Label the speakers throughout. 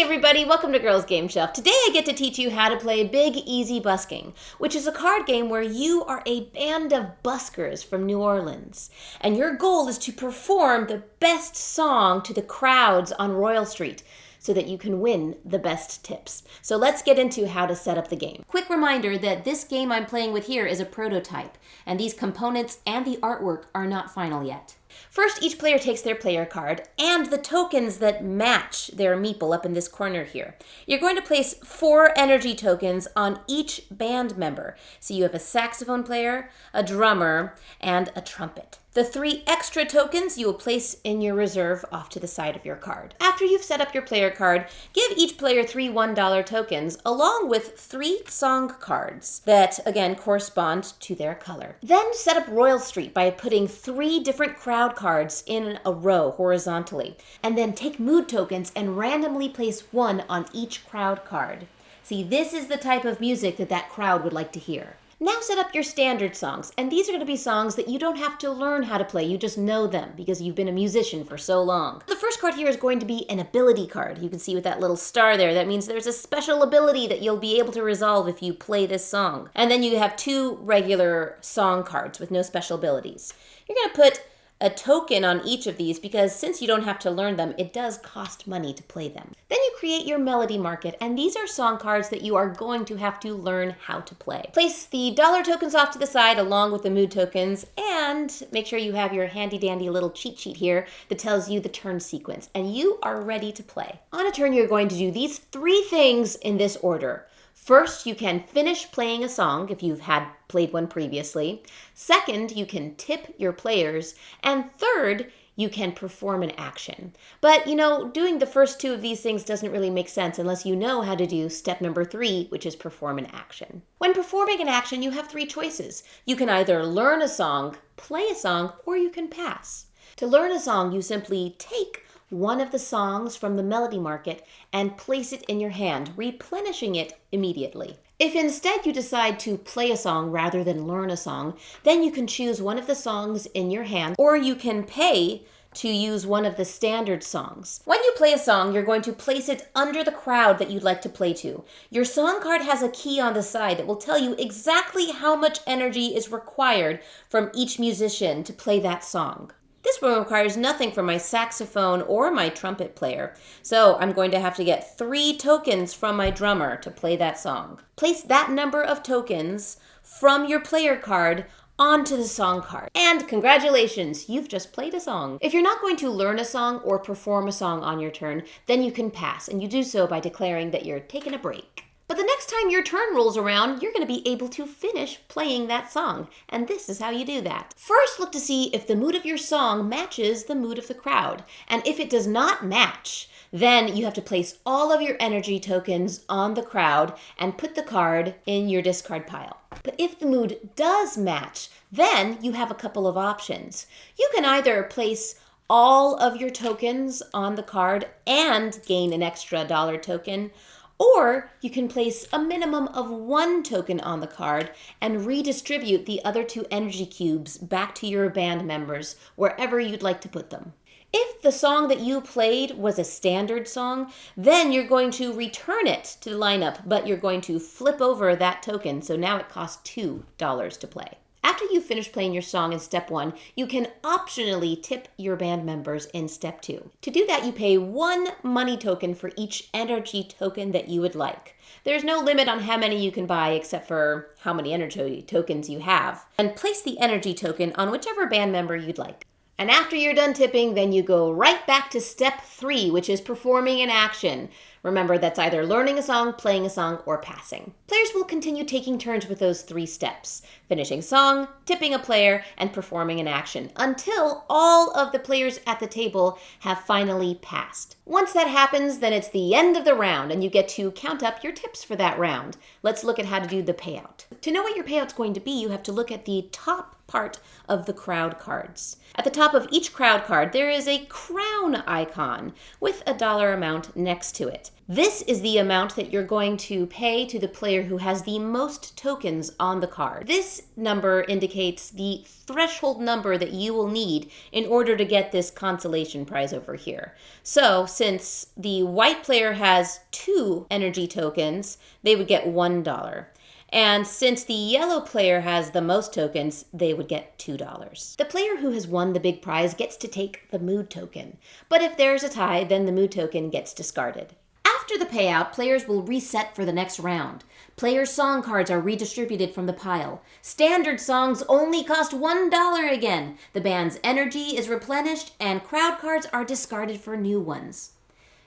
Speaker 1: everybody, welcome to Girls Game Shelf. Today I get to teach you how to play Big Easy Busking, which is a card game where you are a band of buskers from New Orleans. And your goal is to perform the best song to the crowds on Royal Street so that you can win the best tips. So let's get into how to set up the game. Quick reminder that this game I'm playing with here is a prototype, and these components and the artwork are not final yet. First, each player takes their player card and the tokens that match their meeple up in this corner here. You're going to place 4 energy tokens on each band member. So you have a saxophone player, a drummer, and a trumpet. The 3 extra tokens you will place in your reserve off to the side of your card. After you've set up your player card, give each player 3 $1 tokens along with 3 song cards that, again, correspond to their color. Then set up Royal Street by putting 3 different crowd cards in a row horizontally. And then take mood tokens and randomly place 1 on each crowd card. See, this is the type of music that crowd would like to hear. Now set up your standard songs, and these are going to be songs that you don't have to learn how to play, you just know them because you've been a musician for so long. The first card here is going to be an ability card. You can see with that little star there, that means there's a special ability that you'll be able to resolve if you play this song. And then you have 2 regular song cards with no special abilities. You're going to put a token on each of these because since you don't have to learn them, it does cost money to play them. Then you create your melody market, and these are song cards that you are going to have to learn how to play. Place the dollar tokens off to the side along with the mood tokens, and make sure you have your handy dandy little cheat sheet here that tells you the turn sequence, and you are ready to play. On a turn, you're going to do these 3 things in this order. First, you can finish playing a song if you've had played one previously. Second, you can tip your players. And third, you can perform an action. But, doing the first 2 of these things doesn't really make sense unless you know how to do step number 3, which is perform an action. When performing an action, you have 3 choices. You can either learn a song, play a song, or you can pass. To learn a song, you simply take one of the songs from the melody market and place it in your hand, replenishing it immediately. If instead you decide to play a song rather than learn a song, then you can choose one of the songs in your hand, or you can pay to use one of the standard songs. When you play a song, you're going to place it under the crowd that you'd like to play to. Your song card has a key on the side that will tell you exactly how much energy is required from each musician to play that song. This one requires nothing from my saxophone or my trumpet player, so I'm going to have to get 3 tokens from my drummer to play that song. Place that number of tokens from your player card onto the song card. And congratulations, you've just played a song. If you're not going to learn a song or perform a song on your turn, then you can pass, and you do so by declaring that you're taking a break. But the next time your turn rolls around, you're going to be able to finish playing that song. And this is how you do that. First, look to see if the mood of your song matches the mood of the crowd. And if it does not match, then you have to place all of your energy tokens on the crowd and put the card in your discard pile. But if the mood does match, then you have a couple of options. You can either place all of your tokens on the card and gain an extra dollar token, or you can place a minimum of 1 token on the card and redistribute the other 2 energy cubes back to your band members wherever you'd like to put them. If the song that you played was a standard song, then you're going to return it to the lineup, but you're going to flip over that token, so now it costs $2 to play. After you finish playing your song in step 1, you can optionally tip your band members in step 2. To do that, you pay 1 money token for each energy token that you would like. There's no limit on how many you can buy except for how many energy tokens you have. And place the energy token on whichever band member you'd like. And after you're done tipping, then you go right back to step 3, which is performing an action. Remember, that's either learning a song, playing a song, or passing. Players will continue taking turns with those 3 steps: finishing song, tipping a player, and performing an action, until all of the players at the table have finally passed. Once that happens, then it's the end of the round, and you get to count up your tips for that round. Let's look at how to do the payout. To know what your payout's going to be, you have to look at the top part of the crowd cards. At the top of each crowd card, there is a crown icon with a dollar amount next to it. This is the amount that you're going to pay to the player who has the most tokens on the card. This number indicates the threshold number that you will need in order to get this consolation prize over here. So since the white player has 2 energy tokens, they would get $1. And since the yellow player has the most tokens, they would get $2. The player who has won the big prize gets to take the mood token. But if there's a tie, then the mood token gets discarded. After the payout, players will reset for the next round. Players' song cards are redistributed from the pile. Standard songs only cost $1 again. The band's energy is replenished, and crowd cards are discarded for new ones.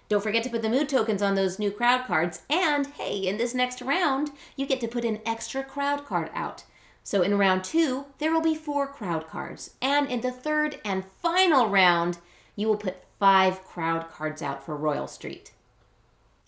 Speaker 1: Don't forget to put the mood tokens on those new crowd cards, and hey, in this next round, you get to put an extra crowd card out. So in round 2, there will be 4 crowd cards, and in the third and final round, you will put 5 crowd cards out for Royal Street.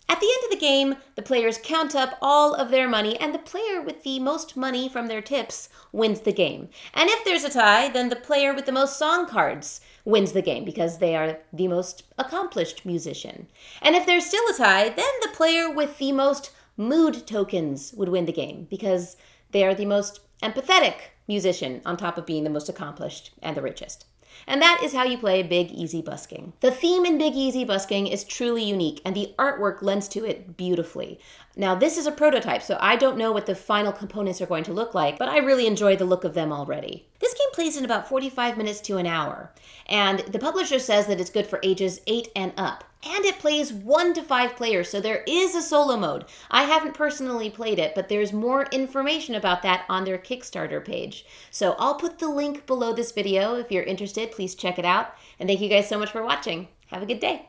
Speaker 1: At the end of the game, the players count up all of their money, and the player with the most money from their tips wins the game. And if there's a tie, then the player with the most song cards wins the game because they are the most accomplished musician. And if there's still a tie, then the player with the most mood tokens would win the game because they are the most empathetic musician on top of being the most accomplished and the richest. And that is how you play Big Easy Busking. The theme in Big Easy Busking is truly unique, and the artwork lends to it beautifully. Now, this is a prototype, so I don't know what the final components are going to look like, but I really enjoy the look of them already. This game plays in about 45 minutes to an hour, and the publisher says that it's good for ages 8 and up. And it plays 1 to 5 players, so there is a solo mode. I haven't personally played it, but there's more information about that on their Kickstarter page. So I'll put the link below this video. If you're interested, please check it out. And thank you guys so much for watching. Have a good day.